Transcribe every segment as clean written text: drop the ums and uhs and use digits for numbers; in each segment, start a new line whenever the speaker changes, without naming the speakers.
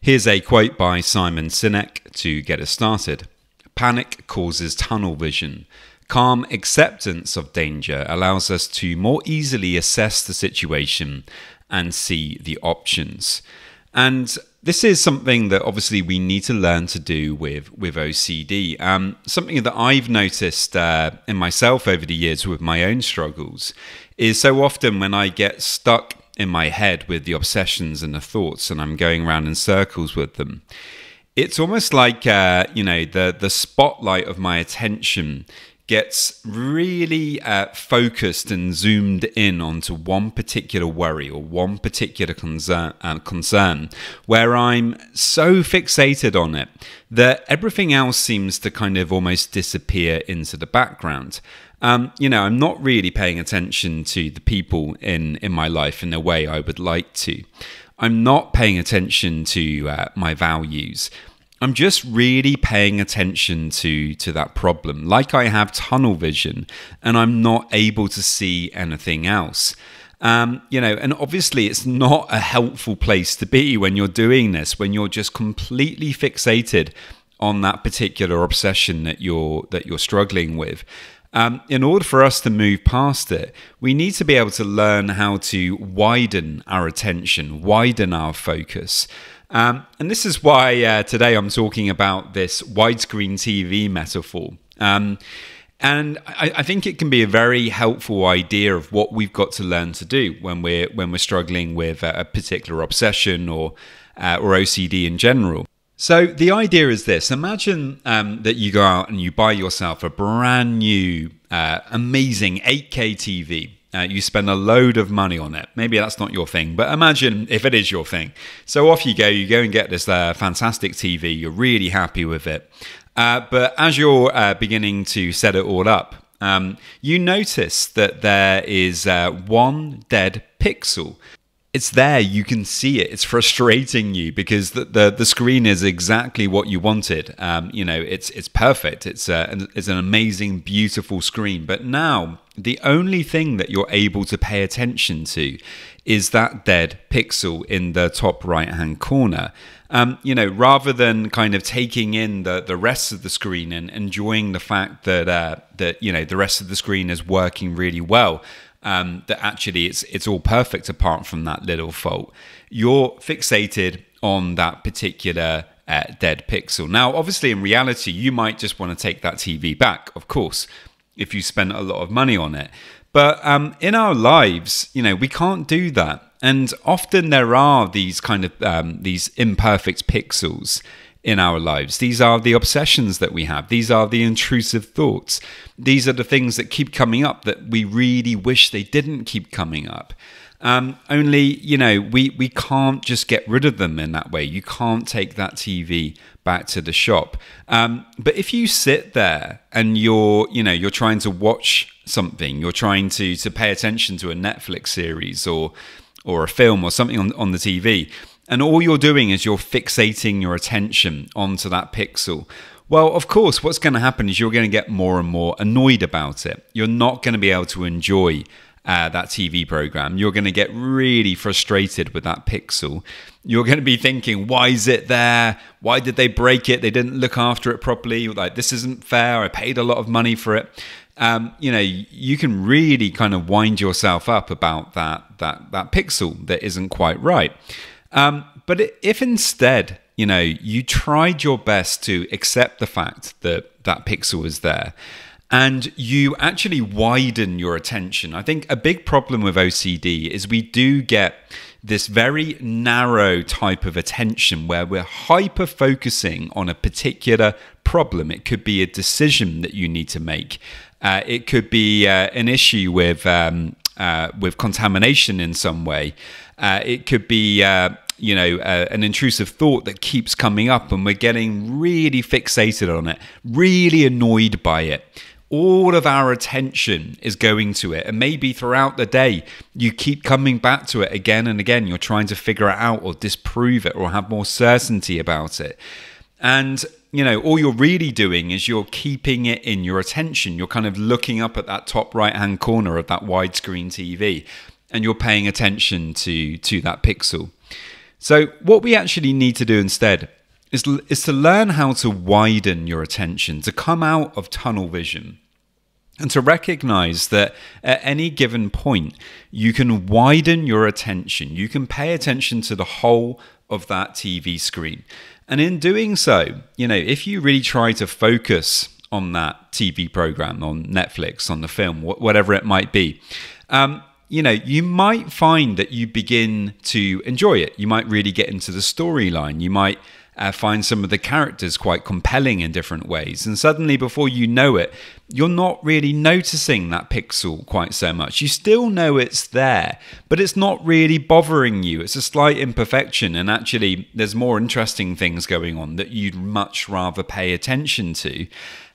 Here's a quote by Simon Sinek to get us started. Panic causes tunnel vision. Calm acceptance of danger allows us to more easily assess the situation and see the options. And this is something that obviously we need to learn to do with OCD. Something that I've noticed in myself over the years with my own struggles is so often when I get stuck in my head with the obsessions and the thoughts and I'm going around in circles with them, it's almost like, the spotlight of my attention gets really focused and zoomed in onto one particular worry or one particular concern where I'm so fixated on it that everything else seems to kind of almost disappear into the background. I'm not really paying attention to the people in my life in the way I would like to. I'm not paying attention to my values. I'm just really paying attention to that problem, like I have tunnel vision, and I'm not able to see anything else. And obviously it's not a helpful place to be when you're doing this, when you're just completely fixated on that particular obsession that you're struggling with. In order for us to move past it, we need to be able to learn how to widen our attention, widen our focus. And this is why today I'm talking about this widescreen TV metaphor. And I think it can be a very helpful idea of what we've got to learn to do when we're struggling with a particular obsession or OCD in general. So the idea is this. Imagine that you go out and you buy yourself a brand new, amazing 8K TV. You spend a load of money on it. Maybe that's not your thing, but imagine if it is your thing. So off you go and get this fantastic TV. You're really happy with it. But as you're beginning to set it all up, you notice that there is one dead pixel. It's there, you can see it. It's frustrating you because the screen is exactly what you wanted. It's perfect. It's an amazing, beautiful screen. But now the only thing that you're able to pay attention to is that dead pixel in the top right-hand corner. Rather than kind of taking in the rest of the screen and enjoying the fact that the rest of the screen is working really well. That actually it's all perfect apart from that little fault. You're fixated on that particular dead pixel. Now, obviously, in reality, you might just want to take that TV back, of course, if you spent a lot of money on it. But in our lives, we can't do that. And often there are these kind of these imperfect pixels in our lives. These are the obsessions that we have. These are the intrusive thoughts. These are the things that keep coming up that we really wish they didn't keep coming up. Only, we can't just get rid of them in that way. You can't take that TV back to the shop. But if you sit there and you're trying to watch something, you're trying to pay attention to a Netflix series or a film or something on the TV, and all you're doing is you're fixating your attention onto that pixel. Well, of course, what's going to happen is you're going to get more and more annoyed about it. You're not going to be able to enjoy that TV program. You're going to get really frustrated with that pixel. You're going to be thinking, why is it there? Why did they break it? They didn't look after it properly. Like, this isn't fair. I paid a lot of money for it. You can really kind of wind yourself up about that pixel that isn't quite right. But if instead, you tried your best to accept the fact that that pixel is there and you actually widen your attention. I think a big problem with OCD is we do get this very narrow type of attention where we're hyper focusing on a particular problem. It could be a decision that you need to make. It could be an issue with contamination in some way. It could be an intrusive thought that keeps coming up and we're getting really fixated on it, really annoyed by it. All of our attention is going to it. And maybe throughout the day, you keep coming back to it again and again. You're trying to figure it out or disprove it or have more certainty about it. And, all you're really doing is you're keeping it in your attention. You're kind of looking up at that top right-hand corner of that widescreen TV and you're paying attention to that pixel. So what we actually need to do instead is to learn how to widen your attention, to come out of tunnel vision, and to recognize that at any given point, you can widen your attention. You can pay attention to the whole of that TV screen. And in doing so, if you really try to focus on that TV program, on Netflix, on the film, whatever it might be, you might find that you begin to enjoy it. You might really get into the storyline. You might find some of the characters quite compelling in different ways. And suddenly, before you know it, you're not really noticing that pixel quite so much. You still know it's there, but it's not really bothering you. It's a slight imperfection. And actually, there's more interesting things going on that you'd much rather pay attention to.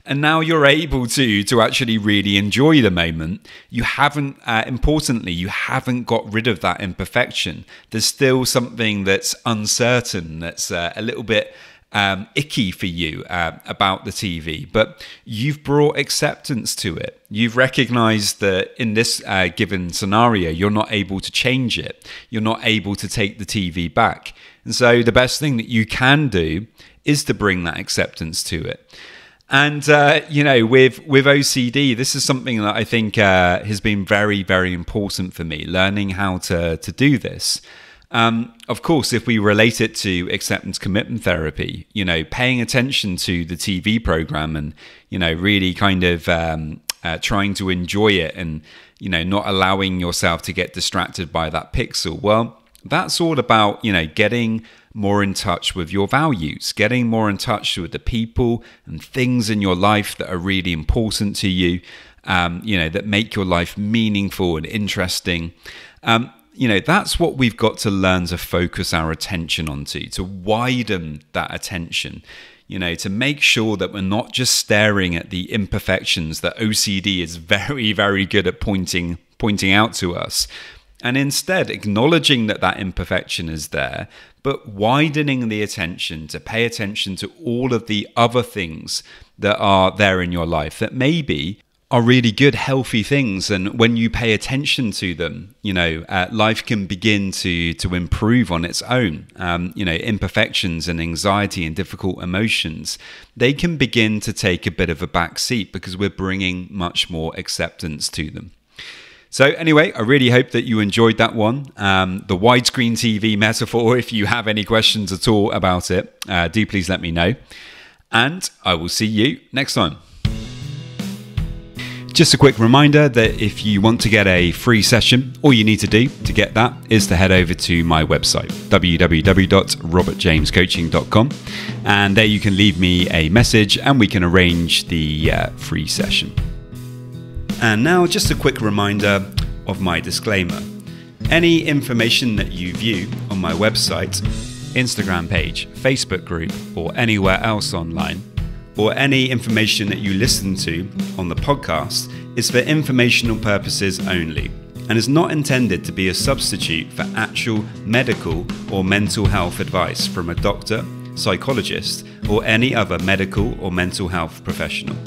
And now you're able to actually really enjoy the moment. You haven't, importantly, you haven't got rid of that imperfection. There's still something that's uncertain, that's a little bit icky for you about the TV, but you've brought acceptance to it. You've recognized that in this given scenario, you're not able to change it. You're not able to take the TV back. And so the best thing that you can do is to bring that acceptance to it. And, with OCD, this is something that I think has been very, very important for me, learning how to do this. Of course, if we relate it to acceptance commitment therapy, paying attention to the TV program and, really kind of trying to enjoy it and, not allowing yourself to get distracted by that pixel. Well, that's all about, getting more in touch with your values, getting more in touch with the people and things in your life that are really important to you, that make your life meaningful and interesting. That's what we've got to learn to focus our attention onto, to widen that attention, to make sure that we're not just staring at the imperfections that OCD is very, very good at pointing out to us. And instead, acknowledging that imperfection is there, but widening the attention to pay attention to all of the other things that are there in your life that maybe are really good, healthy things. And when you pay attention to them, life can begin to improve on its own. Imperfections and anxiety and difficult emotions, they can begin to take a bit of a back seat because we're bringing much more acceptance to them. So anyway, I really hope that you enjoyed that one. The widescreen TV metaphor, if you have any questions at all about it, do please let me know. And I will see you next time. Just a quick reminder that if you want to get a free session, all you need to do to get that is to head over to my website, www.robertjamescoaching.com. And there you can leave me a message and we can arrange the free session. And now just a quick reminder of my disclaimer. Any information that you view on my website, Instagram page, Facebook group, or anywhere else online, or any information that you listen to on the podcast is for informational purposes only and is not intended to be a substitute for actual medical or mental health advice from a doctor, psychologist, or any other medical or mental health professional.